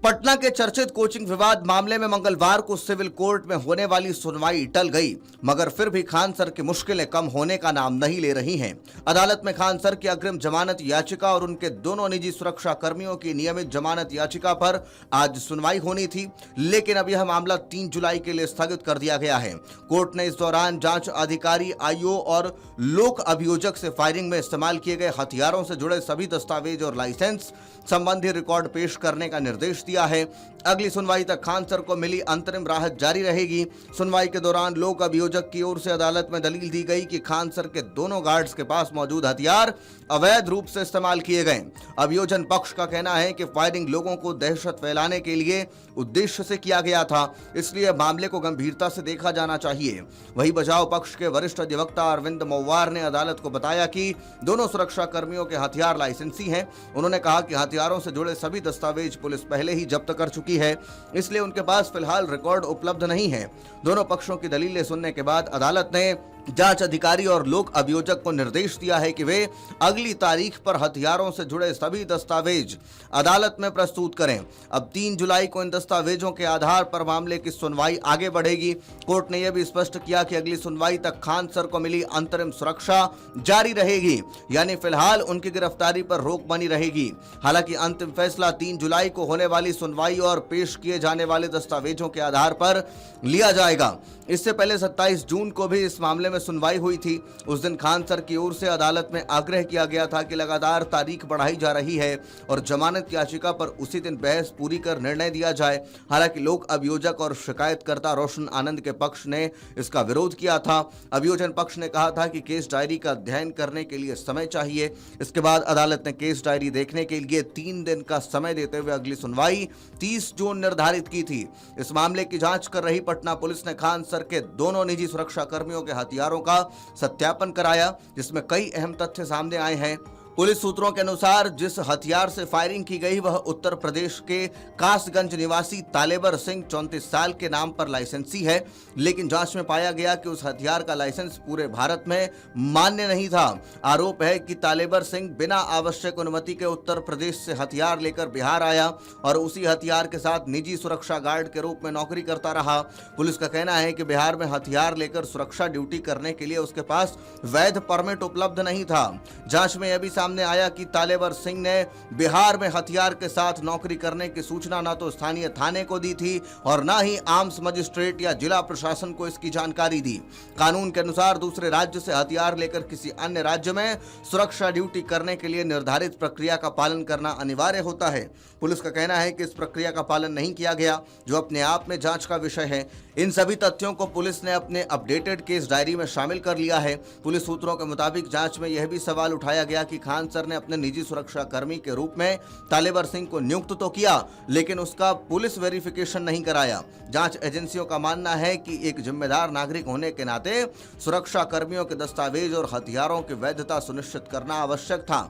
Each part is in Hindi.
पटना के चर्चित कोचिंग विवाद मामले में मंगलवार को सिविल कोर्ट में होने वाली सुनवाई टल गई, मगर फिर भी खान सर की मुश्किलें कम होने का नाम नहीं ले रही हैं। अदालत में खान सर की अग्रिम जमानत याचिका और उनके दोनों निजी सुरक्षा कर्मियों की नियमित जमानत याचिका पर आज सुनवाई होनी थी, लेकिन अब यह मामला 3 जुलाई के लिए स्थगित कर दिया गया है। कोर्ट ने इस दौरान जांच अधिकारी, आईओ और लोक अभियोजक से फायरिंग में इस्तेमाल किए गए हथियारों से जुड़े सभी दस्तावेज और लाइसेंस संबंधी रिकॉर्ड पेश करने का निर्देश दिया है। अगली सुनवाई तक खान सर को मिली अंतरिम राहत जारी रहेगी। सुनवाई के दौरान लोक अभियोजक की ओर से अदालत में दलील दी गई कि खान सर के दोनों गार्ड्स के पास मौजूद हथियार अवैध रूप से इस्तेमाल किए गए। अभियोजन पक्ष का कहना है कि फायरिंग लोगों को दहशत फैलाने के लिए उद्देश्य से किया गया था, इसलिए मामले को गंभीरता से देखा जाना चाहिए। वहीं बचाव पक्ष के वरिष्ठ अधिवक्ता अरविंद मोवार ने अदालत को बताया कि दोनों सुरक्षा कर्मियों के हथियार लाइसेंसी हैं। उन्होंने कहा कि हथियारों से जुड़े सभी दस्तावेज पुलिस पहले ही जब्त कर चुकी है, इसलिए उनके पास फिलहाल रिकॉर्ड उपलब्ध नहीं है। दोनों पक्षों की दलीलें सुनने के बाद अदालत ने जांच अधिकारी और लोक अभियोजक को निर्देश दिया है कि वे अगली तारीख पर हथियारों से जुड़े सभी दस्तावेज अदालत में प्रस्तुत करें। अब 3 जुलाई को इन दस्तावेजों के आधार पर मामले की सुनवाई आगे बढ़ेगी। कोर्ट ने यह भी स्पष्ट किया कि अगली सुनवाई तक खान सर को मिली अंतरिम सुरक्षा जारी रहेगी, यानी फिलहाल उनकी गिरफ्तारी पर रोक बनी रहेगी। हालांकि अंतिम फैसला 3 जुलाई को होने वाली सुनवाई और पेश किए जाने वाले दस्तावेजों के आधार पर लिया जाएगा। इससे पहले 27 जून को भी इस मामले में सुनवाई हुई थी। उस दिन खान सर की ओर से अदालत में आग्रह किया गया था कि लगातार तारीख बढ़ाई जा रही है और जमानत याचिका पर उसी दिन बहस पूरी कर निर्णय दिया जाए। हालांकि लोक अभियोजक और शिकायतकर्ता रोशन आनंद के पक्ष ने इसका विरोध किया था। अभियोजन पक्ष ने कहा था कि केस डायरी का अध्ययन करने के लिए समय चाहिए। इसके बाद अदालत ने केस डायरी देखने के लिए 3 दिन का समय देते हुए अगली सुनवाई 30 जून निर्धारित की थी। इस मामले की जांच कर रही पटना पुलिस ने खान सर के दोनों निजी सुरक्षा कर्मियों के हथियारों का सत्यापन कराया, जिसमें कई अहम तथ्य सामने आए हैं। पुलिस सूत्रों के अनुसार जिस हथियार से फायरिंग की गई वह उत्तर प्रदेश के कासगंज निवासी तालेबर सिंह 34 साल के नाम पर लाइसेंसी है, लेकिन जांच में पाया गया कि उस हथियार का लाइसेंस पूरे भारत में मान्य नहीं था। आरोप है कि तालेबर सिंह बिना आवश्यक अनुमति के उत्तर प्रदेश से हथियार लेकर बिहार आया और उसी हथियार के साथ निजी सुरक्षा गार्ड के रूप में नौकरी करता रहा। पुलिस का कहना है कि बिहार में हथियार लेकर सुरक्षा ड्यूटी करने के लिए उसके पास वैध परमिट उपलब्ध नहीं था। जांच में यह भी सामने आया कि तालेबर सिंह ने बिहार में हथियार के साथ नौकरी करने की सूचना न तो स्थानीय थाने को दी थी और न ही आर्म्स मजिस्ट्रेट या जिला प्रशासन को इसकी जानकारी दी। कानून के अनुसार दूसरे राज्य से हथियार लेकर किसी अन्य राज्य में सुरक्षा ड्यूटी करने के लिए निर्धारित प्रक्रिया का पालन करना अनिवार्य होता है। पुलिस का कहना है कि इस प्रक्रिया का पालन नहीं किया गया, जो अपने आप में जांच का विषय है। इन सभी तथ्यों को पुलिस ने अपने अपडेटेड केस डायरी में शामिल कर लिया है। पुलिस सूत्रों के मुताबिक जांच में यह भी सवाल उठाया गया कि खान सर ने अपने निजी सुरक्षा कर्मी के रूप में तालेबर सिंह को नियुक्त तो किया, लेकिन उसका पुलिस वेरिफिकेशन नहीं कराया। जांच एजेंसियों का मानना है कि एक जिम्मेदार नागरिक होने के नाते सुरक्षा कर्मियों के दस्तावेज और हथियारों की वैधता सुनिश्चित करना आवश्यक था।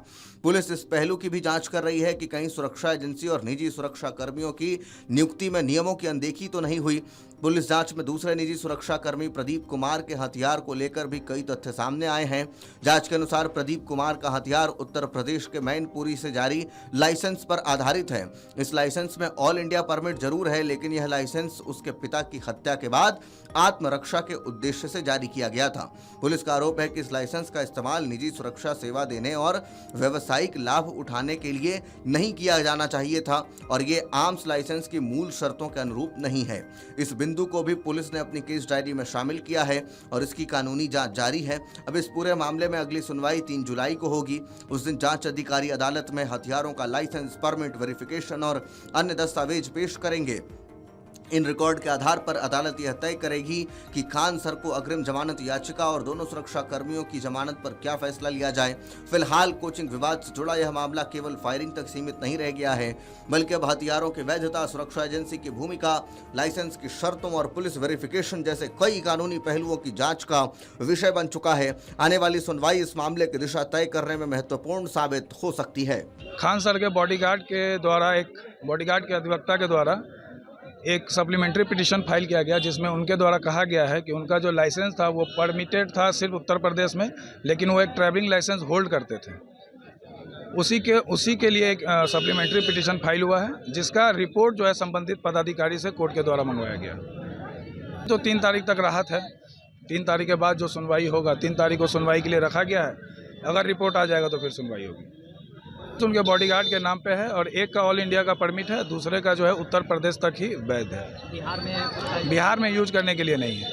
पुलिस इस पहलू की भी जांच कर रही है कि कहीं सुरक्षा एजेंसी और निजी सुरक्षा कर्मियों की नियुक्ति में नियमों की अनदेखी तो नहीं हुई। पुलिस जांच में दूसरे निजी सुरक्षा कर्मी प्रदीप कुमार के हथियार को लेकर भी कई तथ्य सामने आए हैं। जांच के अनुसार प्रदीप कुमार का हथियार उत्तर प्रदेश के मैनपुरी से जारी लाइसेंस पर आधारित है। इस लाइसेंस में ऑल इंडिया परमिट जरूर है, लेकिन यह लाइसेंस उसके पिता की हत्या के बाद आत्मरक्षा के उद्देश्य से जारी किया गया था। पुलिस का आरोप है कि इस लाइसेंस का इस्तेमाल निजी सुरक्षा सेवा देने और व्यावसायिक लाभ उठाने के लिए नहीं किया जाना चाहिए था और ये आर्म्स लाइसेंस की मूल शर्तों के अनुरूप नहीं है। इस बिंदु को भी पुलिस ने अपनी केस डायरी में शामिल किया है और इसकी कानूनी जांच जारी है। अब इस पूरे मामले में अगली सुनवाई 3 जुलाई को होगी। उस दिन जांच अधिकारी अदालत में हथियारों का लाइसेंस, परमिट, वेरिफिकेशन और अन्य दस्तावेज पेश करेंगे। इन रिकॉर्ड के आधार पर अदालत यह तय करेगी कि खान सर को अग्रिम जमानत याचिका और दोनों सुरक्षा कर्मियों की जमानत पर क्या फैसला लिया जाए। फिलहाल कोचिंग विवाद से जुड़ा यह मामला केवल फायरिंग तक सीमित नहीं रह गया है, बल्कि अब हथियारों की वैधता, सुरक्षा एजेंसी की भूमिका, लाइसेंस की शर्तों और पुलिस वेरिफिकेशन जैसे कई कानूनी पहलुओं की जांच का विषय बन चुका है। आने वाली सुनवाई इस मामले की दिशा तय करने में महत्वपूर्ण साबित हो सकती है। खान सर के बॉडीगार्ड के अधिवक्ता के द्वारा एक सप्लीमेंट्री पिटीशन फाइल किया गया, जिसमें उनके द्वारा कहा गया है कि उनका जो लाइसेंस था वो परमिटेड था सिर्फ उत्तर प्रदेश में, लेकिन वो एक ट्रैवलिंग लाइसेंस होल्ड करते थे। उसी के लिए एक सप्लीमेंट्री पिटीशन फाइल हुआ है, जिसका रिपोर्ट जो है संबंधित पदाधिकारी से कोर्ट के द्वारा मंगवाया गया। तो 3 तारीख तक राहत है। 3 तारीख के बाद जो सुनवाई होगा, 3 तारीख को सुनवाई के लिए रखा गया है। अगर रिपोर्ट आ जाएगा तो फिर सुनवाई होगी। तो उनके बॉडीगार्ड के नाम पे है और एक का ऑल इंडिया का परमिट है, दूसरे का जो है उत्तर प्रदेश तक ही वैध है। बिहार में यूज करने के लिए नहीं है,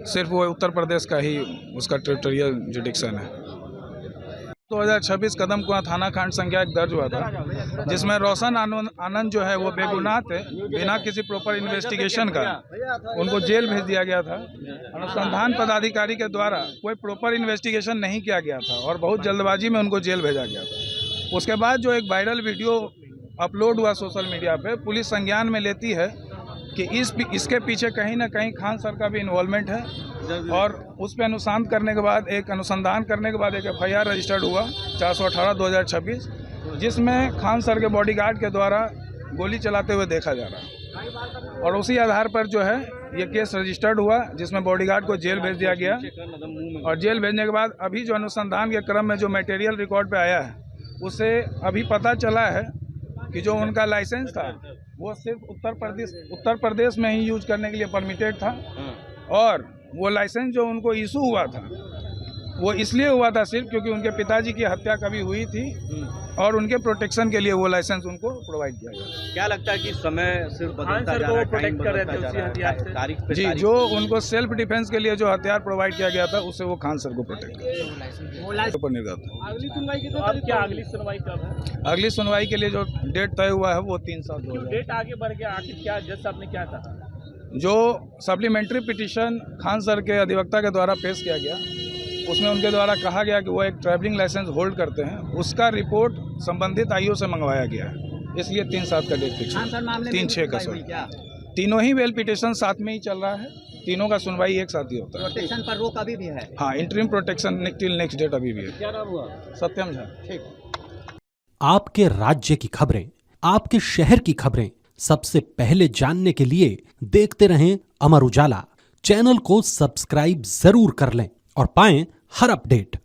सिर्फ वो उत्तर प्रदेश का ही उसका टेरिटोरियल जुडिक्शन है। 2026 कदमकुआं थाना खंड संख्या 1 दर्ज हुआ था, जिसमें रोशन आनंद जो है वो बेगुनाह थे। बिना किसी प्रॉपर इन्वेस्टिगेशन का उनको जेल भेज दिया गया था। अनुसंधान पदाधिकारी के द्वारा कोई प्रॉपर इन्वेस्टिगेशन नहीं किया गया था और बहुत जल्दबाजी में उनको जेल भेजा गया था। उसके बाद जो एक वायरल वीडियो अपलोड हुआ सोशल मीडिया पे, पुलिस संज्ञान में लेती है कि इसके पीछे कहीं ना कहीं खान सर का भी इन्वॉल्वमेंट है और उस पर अनुसंधान करने के बाद एक FIR रजिस्टर्ड हुआ 418/2026, जिसमें खान सर के बॉडीगार्ड के द्वारा गोली चलाते हुए देखा जा रहा है। और उसी आधार पर जो है ये केस रजिस्टर्ड हुआ, जिसमें बॉडीगार्ड को जेल भेज दिया गया। और जेल भेजने के बाद अभी जो अनुसंधान के क्रम में जो मटेरियल रिकॉर्ड पे आया है, उससे अभी पता चला है कि जो उनका लाइसेंस था वो सिर्फ उत्तर प्रदेश में ही यूज करने के लिए परमिटेड था। और वो लाइसेंस जो उनको इशू हुआ था वो इसलिए हुआ था सिर्फ क्योंकि उनके पिताजी की हत्या कभी हुई थी और उनके प्रोटेक्शन के लिए वो लाइसेंस उनको प्रोवाइड किया गया। क्या लगता है कि समय सिर्फ बदलता जा रहा है, टाइम बदलता जा रहा है, तारीख पे जी, जो उनको सेल्फ डिफेंस के लिए जो हथियार प्रोवाइड किया गया था उससे वो खान सर को प्रोटेक्ट पर निर्गत है। अगली सुनवाई की तो क्या अगली सुनवाई कब है? अगली सुनवाई के लिए जो डेट तय हुआ है वो 3/7 डेट आगे बढ़ गया, आखिर क्या जज साहब ने क्या कहा? जो सप्लीमेंट्री पिटीशन खान सर के अधिवक्ता के द्वारा पेश किया गया, उसमें उनके द्वारा कहा गया कि वो एक ट्रैवलिंग लाइसेंस होल्ड करते हैं, उसका रिपोर्ट संबंधित IO से मंगवाया गया है। इसलिए 3/7 का डेट फिक्स है। 3/6 का सॉरी, तीनों ही बेल पिटीशन साथ में ही चल रहा है। तीनों का सुनवाई एक साथ ही होता है। प्रोटेक्शन पर रोक अभी भी है? हाँ, interim protection till next date अभी भी है। क्या नाम हुआ? सत्यम झा। ठीक। आपके राज्य की खबरें, आपके शहर की खबरें सबसे पहले जानने के लिए देखते रहें अमर उजाला। चैनल को सब्सक्राइब जरूर कर लें और पाएं हर अपडेट।